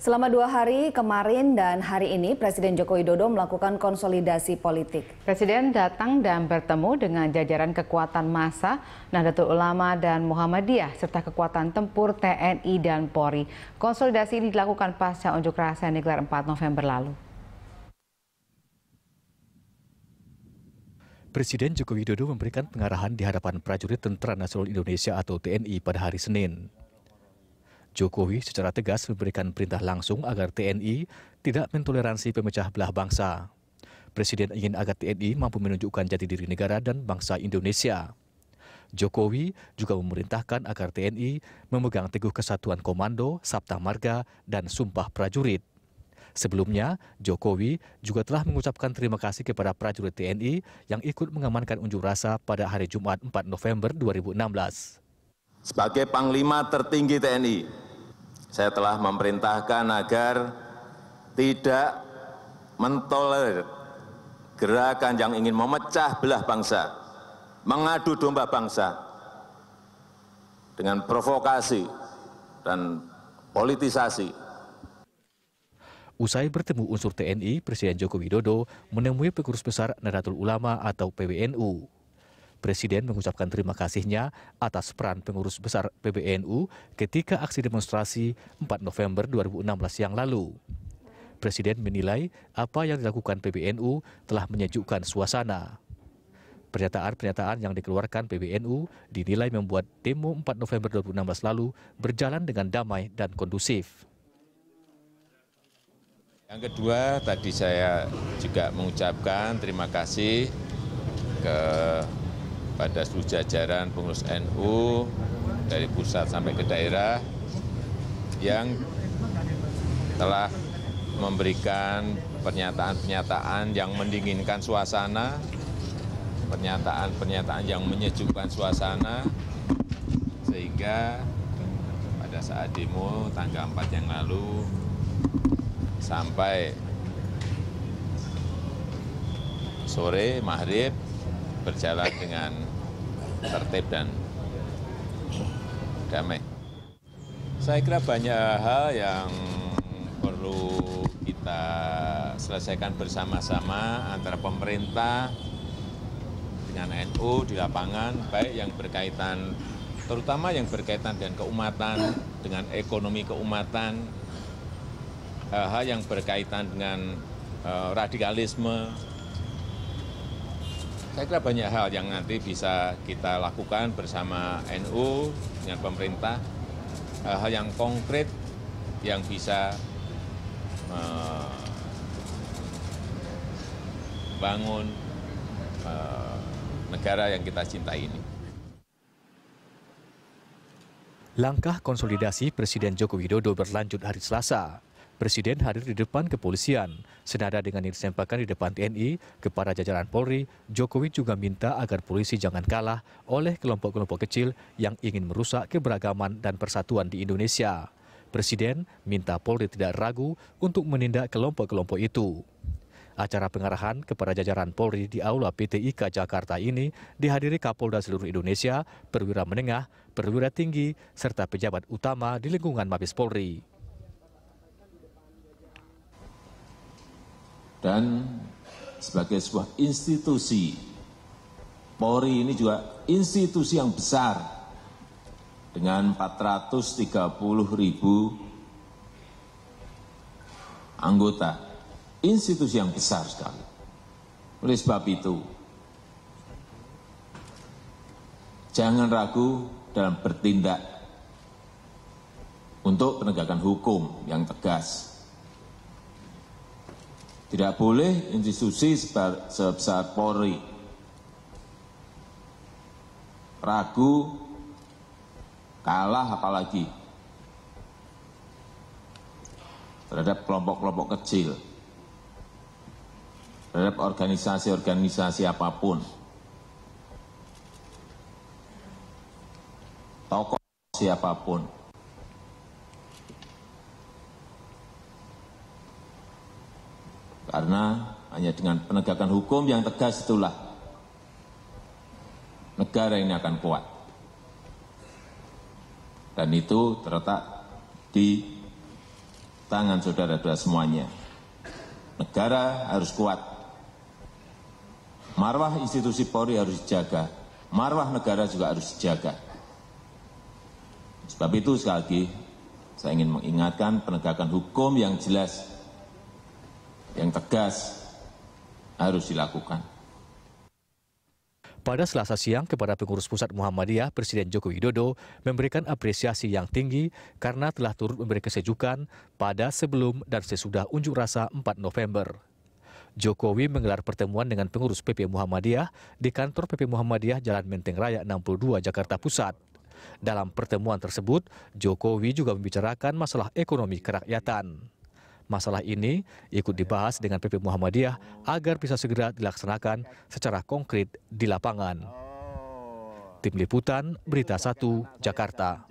Selama 2 hari kemarin dan hari ini, Presiden Joko Widodo melakukan konsolidasi politik. Presiden datang dan bertemu dengan jajaran kekuatan massa, Nahdlatul Ulama dan Muhammadiyah, serta kekuatan tempur TNI dan Polri. Konsolidasi ini dilakukan pasca unjuk rasa yang digelar 4 November lalu. Presiden Joko Widodo memberikan pengarahan di hadapan prajurit Tentara Nasional Indonesia atau TNI pada hari Senin. Jokowi secara tegas memberikan perintah langsung agar TNI tidak mentoleransi pemecah belah bangsa. Presiden ingin agar TNI mampu menunjukkan jati diri negara dan bangsa Indonesia. Jokowi juga memerintahkan agar TNI memegang teguh kesatuan komando, sabta marga, dan sumpah prajurit. Sebelumnya, Jokowi juga telah mengucapkan terima kasih kepada prajurit TNI yang ikut mengamankan unjuk rasa pada hari Jumat 4 November 2016. Sebagai Panglima tertinggi TNI, saya telah memerintahkan agar tidak mentolerir gerakan yang ingin memecah belah bangsa, mengadu domba bangsa dengan provokasi dan politisasi. Usai bertemu unsur TNI, Presiden Joko Widodo menemui Pengurus Besar Nahdlatul Ulama atau PBNU. Presiden mengucapkan terima kasihnya atas peran pengurus besar PBNU ketika aksi demonstrasi 4 November 2016 yang lalu. Presiden menilai apa yang dilakukan PBNU telah menyejukkan suasana. Pernyataan-pernyataan yang dikeluarkan PBNU dinilai membuat demo 4 November 2016 lalu berjalan dengan damai dan kondusif. Yang kedua, tadi saya juga mengucapkan terima kasih kepada seluruh jajaran pengurus NU dari pusat sampai ke daerah yang telah memberikan pernyataan-pernyataan yang mendinginkan suasana, pernyataan-pernyataan yang menyejukkan suasana, sehingga pada saat demo tanggal 4 yang lalu sampai sore maghrib berjalan dengan tertib dan damai. Saya kira banyak hal yang perlu kita selesaikan bersama-sama antara pemerintah dengan NU di lapangan, baik yang berkaitan, terutama yang berkaitan dengan keumatan, dengan ekonomi keumatan, hal yang berkaitan dengan radikalisme. Saya kira banyak hal yang nanti bisa kita lakukan bersama NU dengan pemerintah, hal yang konkret yang bisa membangun negara yang kita cintai ini. Langkah konsolidasi Presiden Joko Widodo berlanjut hari Selasa. Presiden hadir di depan kepolisian. Senada dengan yang disampaikan di depan TNI kepada jajaran Polri, Jokowi juga minta agar polisi jangan kalah oleh kelompok-kelompok kecil yang ingin merusak keberagaman dan persatuan di Indonesia. Presiden minta Polri tidak ragu untuk menindak kelompok-kelompok itu. Acara pengarahan kepada jajaran Polri di Aula PT IKA Jakarta ini dihadiri Kapolda seluruh Indonesia, perwira menengah, perwira tinggi, serta pejabat utama di lingkungan Mabes Polri. Dan sebagai sebuah institusi, Polri ini juga institusi yang besar dengan 430.000 anggota, institusi yang besar sekali. Oleh sebab itu, jangan ragu dalam bertindak untuk penegakan hukum yang tegas. Tidak boleh institusi sebesar Polri ragu, kalah apalagi terhadap kelompok-kelompok kecil, terhadap organisasi-organisasi apapun, tokoh siapapun. Karena hanya dengan penegakan hukum yang tegas itulah negara ini akan kuat. Dan itu terletak di tangan saudara-saudara semuanya. Negara harus kuat. Marwah institusi Polri harus dijaga. Marwah negara juga harus dijaga. Sebab itu sekali lagi saya ingin mengingatkan penegakan hukum yang jelas, yang tegas harus dilakukan. Pada Selasa siang, kepada pengurus pusat Muhammadiyah, Presiden Joko Widodo memberikan apresiasi yang tinggi karena telah turut memberi kesejukan pada sebelum dan sesudah unjuk rasa 4 November. Jokowi menggelar pertemuan dengan pengurus PP Muhammadiyah di kantor PP Muhammadiyah Jalan Menteng Raya 62, Jakarta Pusat. Dalam pertemuan tersebut, Jokowi juga membicarakan masalah ekonomi kerakyatan. Masalah ini ikut dibahas dengan PP Muhammadiyah agar bisa segera dilaksanakan secara konkret di lapangan. Tim Liputan, Berita 1, Jakarta.